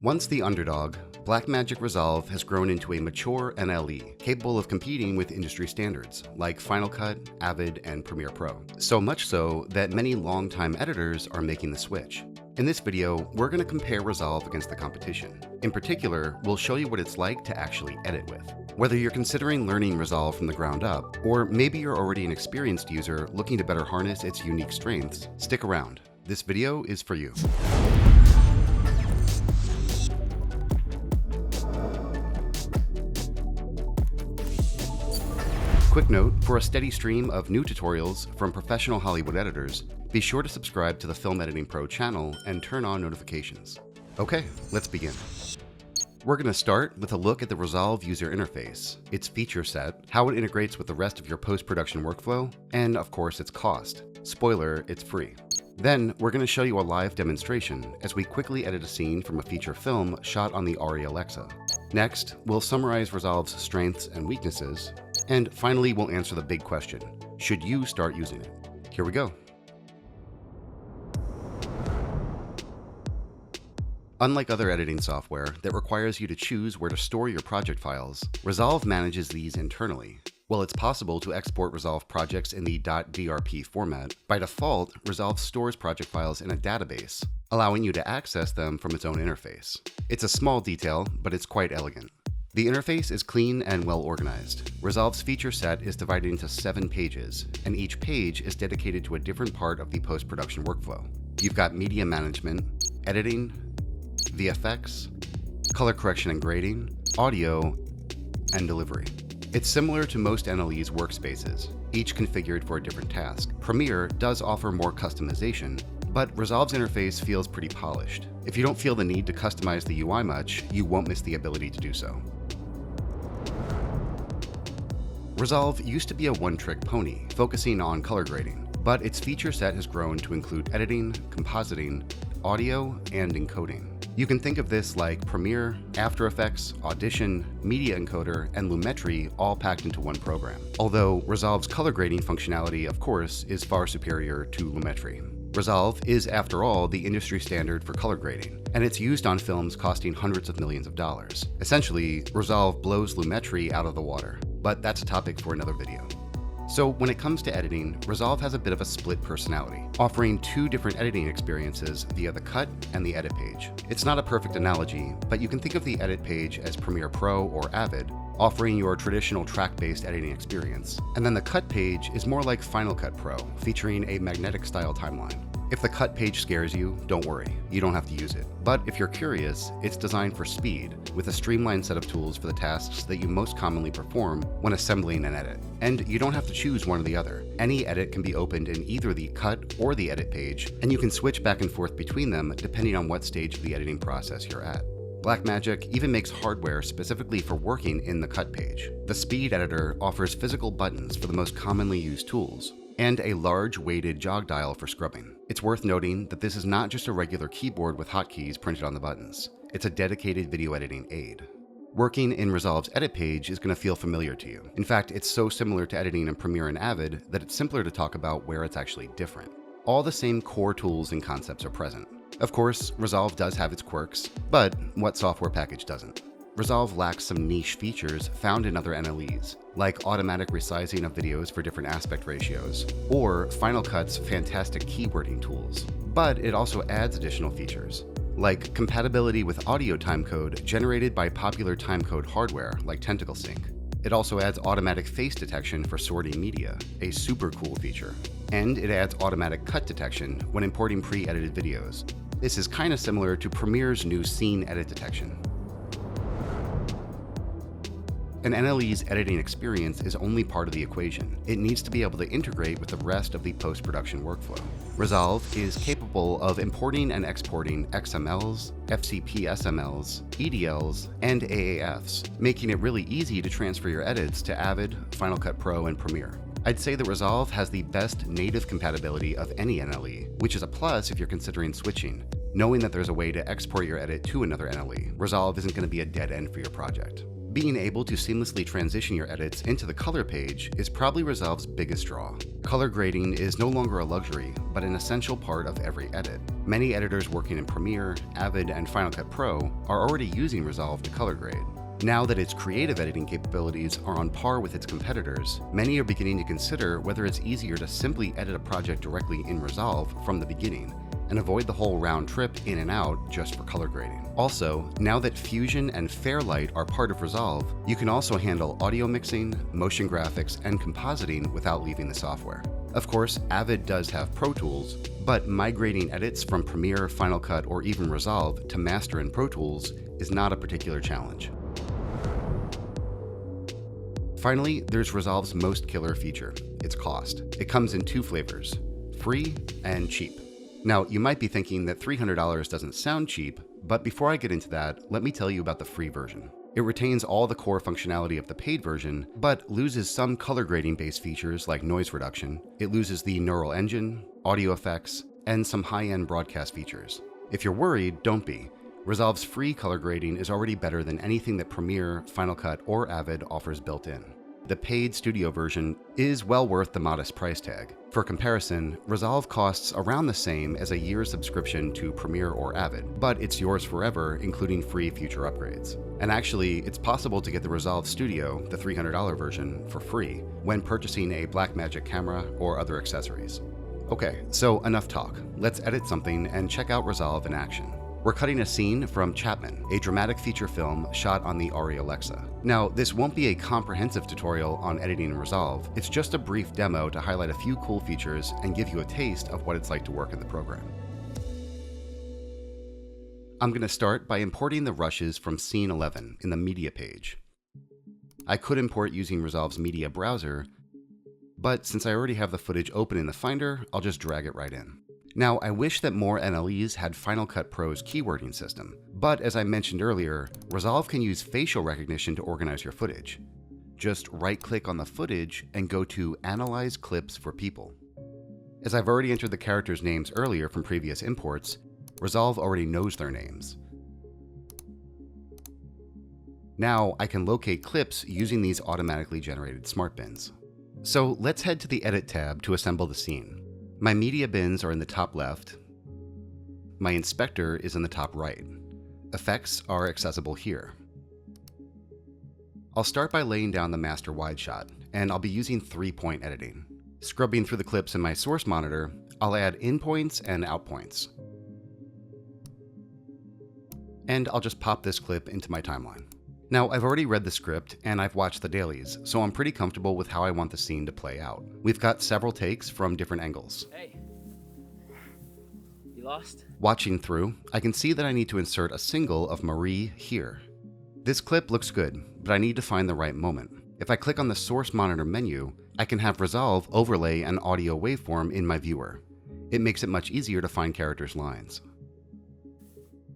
Once the underdog, Blackmagic Resolve has grown into a mature NLE, capable of competing with industry standards like Final Cut, Avid, and Premiere Pro. So much so that many longtime editors are making the switch. In this video, we're going to compare Resolve against the competition. In particular, we'll show you what it's like to actually edit with. Whether you're considering learning Resolve from the ground up, or maybe you're already an experienced user looking to better harness its unique strengths, stick around. This video is for you. Quick note, for a steady stream of new tutorials from professional Hollywood editors, be sure to subscribe to the Film Editing Pro channel and turn on notifications. Okay, let's begin. We're going to start with a look at the Resolve user interface, its feature set, how it integrates with the rest of your post-production workflow, and of course its cost. Spoiler, it's free. Then, we're going to show you a live demonstration as we quickly edit a scene from a feature film shot on the Arri Alexa. Next, we'll summarize Resolve's strengths and weaknesses, and finally we'll answer the big question, should you start using it? Here we go. Unlike other editing software that requires you to choose where to store your project files, Resolve manages these internally. While it's possible to export Resolve projects in the .drp format, by default, Resolve stores project files in a database, allowing you to access them from its own interface. It's a small detail, but it's quite elegant. The interface is clean and well organized. Resolve's feature set is divided into 7 pages, and each page is dedicated to a different part of the post-production workflow. You've got media management, editing, VFX, color correction and grading, audio, and delivery. It's similar to most NLE's workspaces, each configured for a different task. Premiere does offer more customization, but Resolve's interface feels pretty polished. If you don't feel the need to customize the UI much, you won't miss the ability to do so. Resolve used to be a one-trick pony, focusing on color grading, but its feature set has grown to include editing, compositing, audio, and encoding. You can think of this like Premiere, After Effects, Audition, Media Encoder, and Lumetri all packed into one program. Although Resolve's color grading functionality, of course, is far superior to Lumetri. Resolve is, after all, the industry standard for color grading, and it's used on films costing hundreds of millions of dollars. Essentially, Resolve blows Lumetri out of the water, but that's a topic for another video. So when it comes to editing, Resolve has a bit of a split personality, offering 2 different editing experiences via the cut and the edit page. It's not a perfect analogy, but you can think of the edit page as Premiere Pro or Avid, offering your traditional track-based editing experience. And then the cut page is more like Final Cut Pro, featuring a magnetic style timeline. If the cut page scares you, don't worry, you don't have to use it. But if you're curious, it's designed for speed, with a streamlined set of tools for the tasks that you most commonly perform when assembling an edit. And you don't have to choose one or the other. Any edit can be opened in either the cut or the edit page, and you can switch back and forth between them depending on what stage of the editing process you're at. Blackmagic even makes hardware specifically for working in the cut page. The Speed Editor offers physical buttons for the most commonly used tools, and a large weighted jog dial for scrubbing. It's worth noting that this is not just a regular keyboard with hotkeys printed on the buttons. It's a dedicated video editing aid. Working in Resolve's edit page is going to feel familiar to you. In fact, it's so similar to editing in Premiere and Avid that it's simpler to talk about where it's actually different. All the same core tools and concepts are present. Of course, Resolve does have its quirks, but what software package doesn't? Resolve lacks some niche features found in other NLEs, like automatic resizing of videos for different aspect ratios, or Final Cut's fantastic keywording tools. But it also adds additional features, like compatibility with audio timecode generated by popular timecode hardware like Tentacle Sync. It also adds automatic face detection for sorting media, a super cool feature. And it adds automatic cut detection when importing pre-edited videos. This is kind of similar to Premiere's new scene edit detection. An NLE's editing experience is only part of the equation. It needs to be able to integrate with the rest of the post-production workflow. Resolve is capable of importing and exporting XMLs, FCP SMLs, EDLs, and AAFs, making it really easy to transfer your edits to Avid, Final Cut Pro, and Premiere. I'd say that Resolve has the best native compatibility of any NLE, which is a plus if you're considering switching, knowing that there's a way to export your edit to another NLE. Resolve isn't going to be a dead end for your project. Being able to seamlessly transition your edits into the color page is probably Resolve's biggest draw. Color grading is no longer a luxury, but an essential part of every edit. Many editors working in Premiere, Avid, and Final Cut Pro are already using Resolve to color grade. Now that its creative editing capabilities are on par with its competitors, many are beginning to consider whether it's easier to simply edit a project directly in Resolve from the beginning and avoid the whole round trip in and out just for color grading. Also, now that Fusion and Fairlight are part of Resolve, you can also handle audio mixing, motion graphics, and compositing without leaving the software. Of course, Avid does have Pro Tools, but migrating edits from Premiere, Final Cut, or even Resolve to master in Pro Tools is not a particular challenge. Finally, there's Resolve's most killer feature, its cost. It comes in two flavors, free and cheap. Now, you might be thinking that $300 doesn't sound cheap, but before I get into that, let me tell you about the free version. It retains all the core functionality of the paid version, but loses some color grading based features like noise reduction. It loses the neural engine, audio effects, and some high-end broadcast features. If you're worried, don't be. Resolve's free color grading is already better than anything that Premiere, Final Cut, or Avid offers built in. The paid studio version is well worth the modest price tag. For comparison, Resolve costs around the same as a year's subscription to Premiere or Avid, but it's yours forever, including free future upgrades. And actually, it's possible to get the Resolve Studio, the $300 version, for free when purchasing a Blackmagic camera or other accessories. Okay, so enough talk. Let's edit something and check out Resolve in action. We're cutting a scene from Chapman, a dramatic feature film shot on the Arri Alexa. Now, this won't be a comprehensive tutorial on editing in Resolve, it's just a brief demo to highlight a few cool features and give you a taste of what it's like to work in the program. I'm going to start by importing the rushes from Scene 11 in the Media page. I could import using Resolve's Media browser, but since I already have the footage open in the Finder, I'll just drag it right in. Now, I wish that more NLEs had Final Cut Pro's keywording system, but as I mentioned earlier, Resolve can use facial recognition to organize your footage. Just right-click on the footage and go to Analyze Clips for People. As I've already entered the characters' names earlier from previous imports, Resolve already knows their names. Now, I can locate clips using these automatically generated smart bins. So let's head to the Edit tab to assemble the scene. My media bins are in the top left. My inspector is in the top right. Effects are accessible here. I'll start by laying down the master wide shot, and I'll be using 3-point editing. Scrubbing through the clips in my source monitor, I'll add in points and out points. And I'll just pop this clip into my timeline. Now, I've already read the script and I've watched the dailies, so I'm pretty comfortable with how I want the scene to play out. We've got several takes from different angles. Hey, you lost? Watching through, I can see that I need to insert a single of Marie here. This clip looks good, but I need to find the right moment. If I click on the source monitor menu, I can have Resolve overlay an audio waveform in my viewer. It makes it much easier to find characters' lines.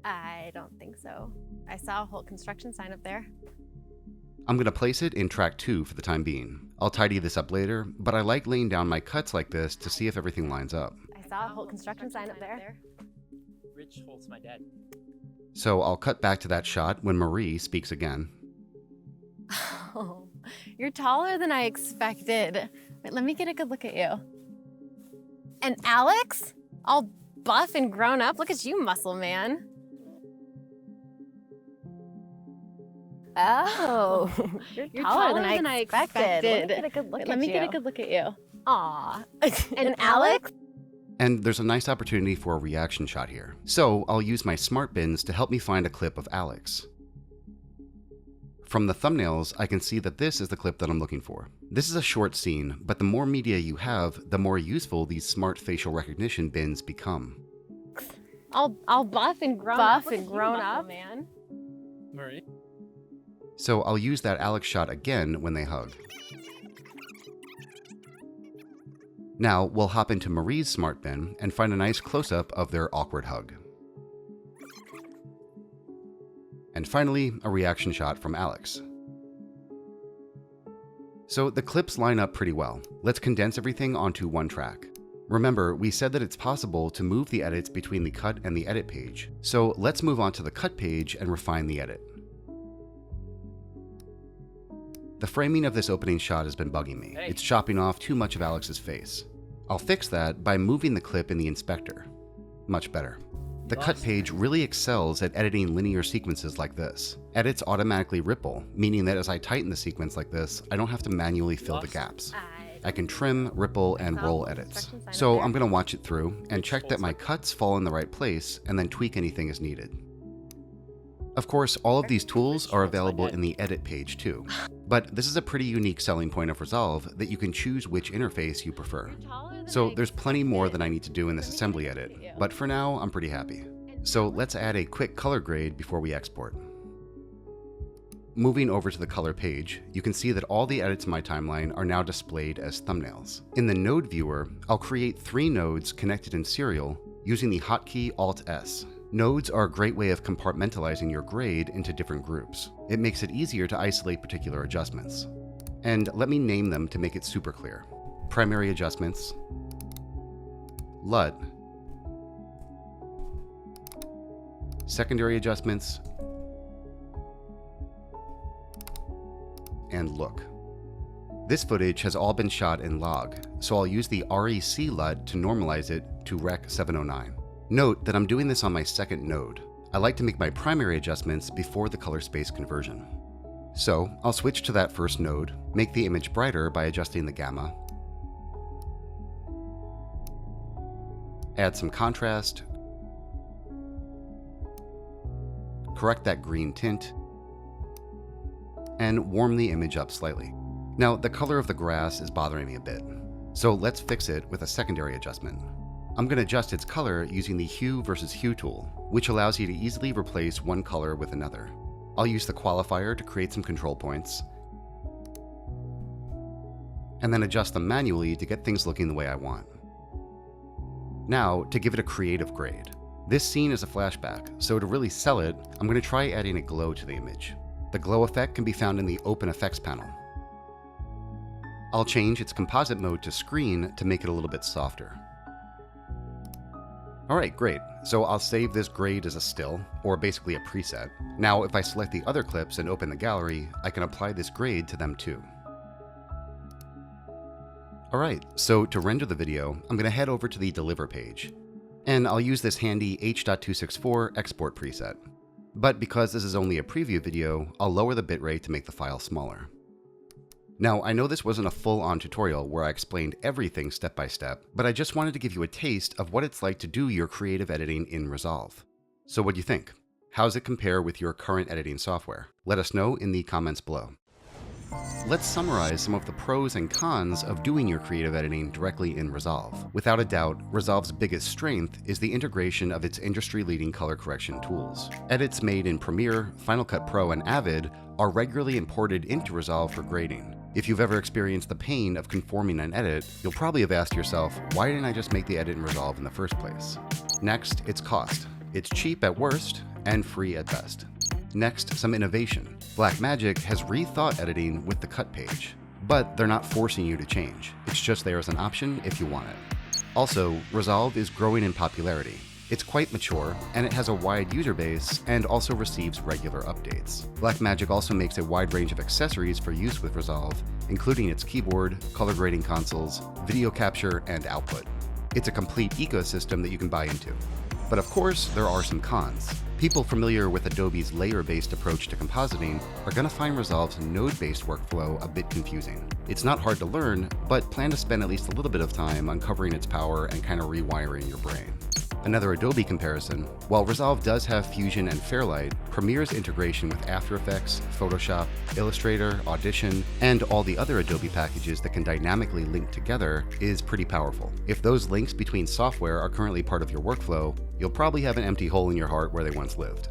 I don't think so. I saw a whole construction sign up there. I'm going to place it in track 2 for the time being. I'll tidy this up later, but I like laying down my cuts like this to see if everything lines up. I saw a whole construction sign up there. Rich Holt's my dad. So I'll cut back to that shot when Marie speaks again. Oh, you're taller than I expected. Wait, let me get a good look at you. And Alex? All buff and grown up? Look at you, muscle man. Oh, you're taller than I expected. Let me get a good look at you. Let me get a good look at you. Aw. And Alex? And there's a nice opportunity for a reaction shot here. So I'll use my smart bins to help me find a clip of Alex. From the thumbnails, I can see that this is the clip that I'm looking for. This is a short scene, but the more media you have, the more useful these smart facial recognition bins become. All buff and grown up, man. Marie? So I'll use that Alex shot again when they hug. Now we'll hop into Marie's smart bin and find a nice close-up of their awkward hug. And finally, a reaction shot from Alex. So the clips line up pretty well. Let's condense everything onto one track. Remember, we said that it's possible to move the edits between the cut and the edit page. So let's move on to the cut page and refine the edit. The framing of this opening shot has been bugging me. It's chopping off too much of Alex's face. I'll fix that by moving the clip in the inspector. Much better. The cut Lost. page really excels at editing linear sequences like this. Edits automatically ripple, meaning that as I tighten the sequence like this, I don't have to manually fill the Lost. gaps. I can trim, ripple, and roll edits. So I'm going to watch it through and check that my cuts fall in the right place and then tweak anything as needed. Of course, all of these tools are available in the edit page too, but this is a pretty unique selling point of Resolve that you can choose which interface you prefer. So there's plenty more that I need to do in this assembly edit, but for now, I'm pretty happy. So let's add a quick color grade before we export. Moving over to the color page, you can see that all the edits in my timeline are now displayed as thumbnails. In the node viewer, I'll create 3 nodes connected in serial using the hotkey Alt-S. Nodes are a great way of compartmentalizing your grade into different groups. It makes it easier to isolate particular adjustments. And let me name them to make it super clear. Primary adjustments, LUT, secondary adjustments, and look. This footage has all been shot in log, so I'll use the REC LUT to normalize it to Rec 709. Note that I'm doing this on my second node. I like to make my primary adjustments before the color space conversion. So I'll switch to that first node, make the image brighter by adjusting the gamma, add some contrast, correct that green tint, and warm the image up slightly. Now, the color of the grass is bothering me a bit, so let's fix it with a secondary adjustment. I'm going to adjust its color using the Hue versus Hue tool, which allows you to easily replace one color with another. I'll use the qualifier to create some control points, and then adjust them manually to get things looking the way I want. Now, to give it a creative grade. This scene is a flashback, so to really sell it, I'm going to try adding a glow to the image. The glow effect can be found in the Open Effects panel. I'll change its composite mode to screen to make it a little bit softer. Alright, great. So I'll save this grade as a still, or basically a preset. Now, if I select the other clips and open the gallery, I can apply this grade to them too. Alright, so to render the video, I'm going to head over to the Deliver page. And I'll use this handy H.264 export preset. But because this is only a preview video, I'll lower the bitrate to make the file smaller. Now, I know this wasn't a full-on tutorial where I explained everything step by step, but I just wanted to give you a taste of what it's like to do your creative editing in Resolve. So what do you think? How does it compare with your current editing software? Let us know in the comments below. Let's summarize some of the pros and cons of doing your creative editing directly in Resolve. Without a doubt, Resolve's biggest strength is the integration of its industry-leading color correction tools. Edits made in Premiere, Final Cut Pro, and Avid are regularly imported into Resolve for grading. If you've ever experienced the pain of conforming an edit, you'll probably have asked yourself, why didn't I just make the edit in Resolve in the first place? Next, it's cost. It's cheap at worst and free at best. Next, some innovation. Blackmagic has rethought editing with the cut page, but they're not forcing you to change. It's just there as an option if you want it. Also, Resolve is growing in popularity. It's quite mature, and it has a wide user base and also receives regular updates. Blackmagic also makes a wide range of accessories for use with Resolve, including its keyboard, color grading consoles, video capture, and output. It's a complete ecosystem that you can buy into. But of course, there are some cons. People familiar with Adobe's layer-based approach to compositing are going to find Resolve's node-based workflow a bit confusing. It's not hard to learn, but plan to spend at least a little bit of time uncovering its power and kind of rewiring your brain. Another Adobe comparison, while Resolve does have Fusion and Fairlight, Premiere's integration with After Effects, Photoshop, Illustrator, Audition, and all the other Adobe packages that can dynamically link together is pretty powerful. If those links between software are currently part of your workflow, you'll probably have an empty hole in your heart where they once lived.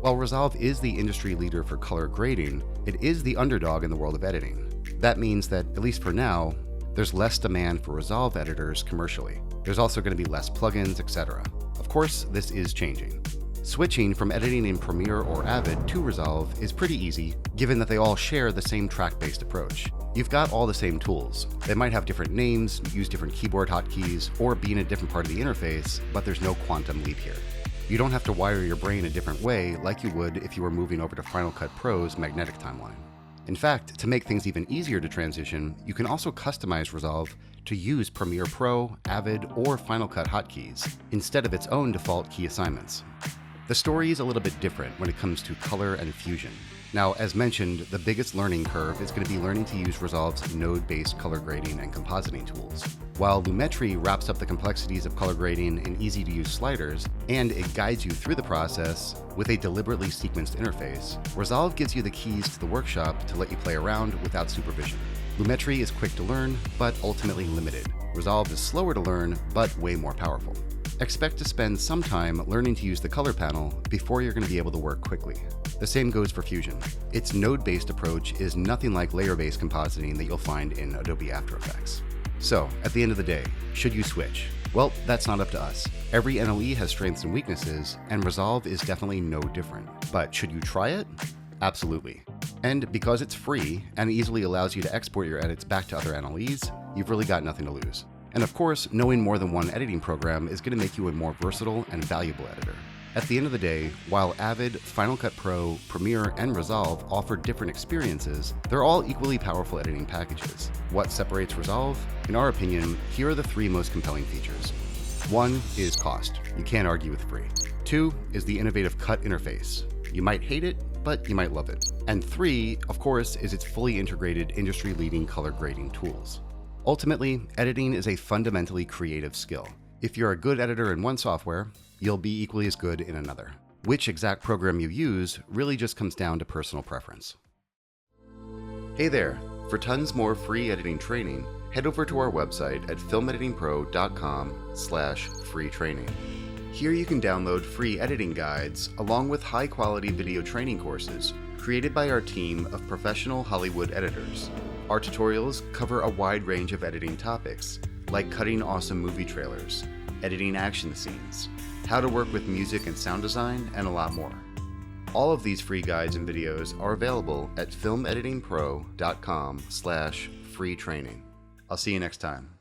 While Resolve is the industry leader for color grading, it is the underdog in the world of editing. That means that, at least for now, there's less demand for Resolve editors commercially. There's also going to be less plugins, etc. Of course, this is changing. Switching from editing in Premiere or Avid to Resolve is pretty easy, given that they all share the same track-based approach. You've got all the same tools. They might have different names, use different keyboard hotkeys, or be in a different part of the interface, but there's no quantum leap here. You don't have to wire your brain a different way like you would if you were moving over to Final Cut Pro's magnetic timeline. In fact, to make things even easier to transition, you can also customize Resolve to use Premiere Pro, Avid, or Final Cut hotkeys instead of its own default key assignments. The story is a little bit different when it comes to color and fusion. Now, as mentioned, the biggest learning curve is going to be learning to use Resolve's node-based color grading and compositing tools. While Lumetri wraps up the complexities of color grading in easy-to-use sliders, and it guides you through the process with a deliberately sequenced interface, Resolve gives you the keys to the workshop to let you play around without supervision. Lumetri is quick to learn, but ultimately limited. Resolve is slower to learn, but way more powerful. Expect to spend some time learning to use the color panel before you're going to be able to work quickly. The same goes for Fusion. Its node-based approach is nothing like layer-based compositing that you'll find in Adobe After Effects. So, at the end of the day, should you switch? Well, that's not up to us. Every NOE has strengths and weaknesses, and Resolve is definitely no different. But should you try it? Absolutely. And because it's free and easily allows you to export your edits back to other NLEs, you've really got nothing to lose. And of course, knowing more than one editing program is going to make you a more versatile and valuable editor. At the end of the day, while Avid, Final Cut Pro, Premiere, and Resolve offer different experiences, they're all equally powerful editing packages. What separates Resolve? In our opinion, here are the three most compelling features. 1 is cost. You can't argue with free. 2 is the innovative cut interface. You might hate it, but you might love it. And 3, of course, is its fully integrated industry-leading color grading tools. Ultimately, editing is a fundamentally creative skill. If you're a good editor in one software, you'll be equally as good in another. Which exact program you use really just comes down to personal preference. Hey there! For tons more free editing training, head over to our website at filmeditingpro.com/free training. Here you can download free editing guides along with high-quality video training courses created by our team of professional Hollywood editors. Our tutorials cover a wide range of editing topics, like cutting awesome movie trailers, editing action scenes, how to work with music and sound design, and a lot more. All of these free guides and videos are available at filmeditingpro.com/free training. I'll see you next time.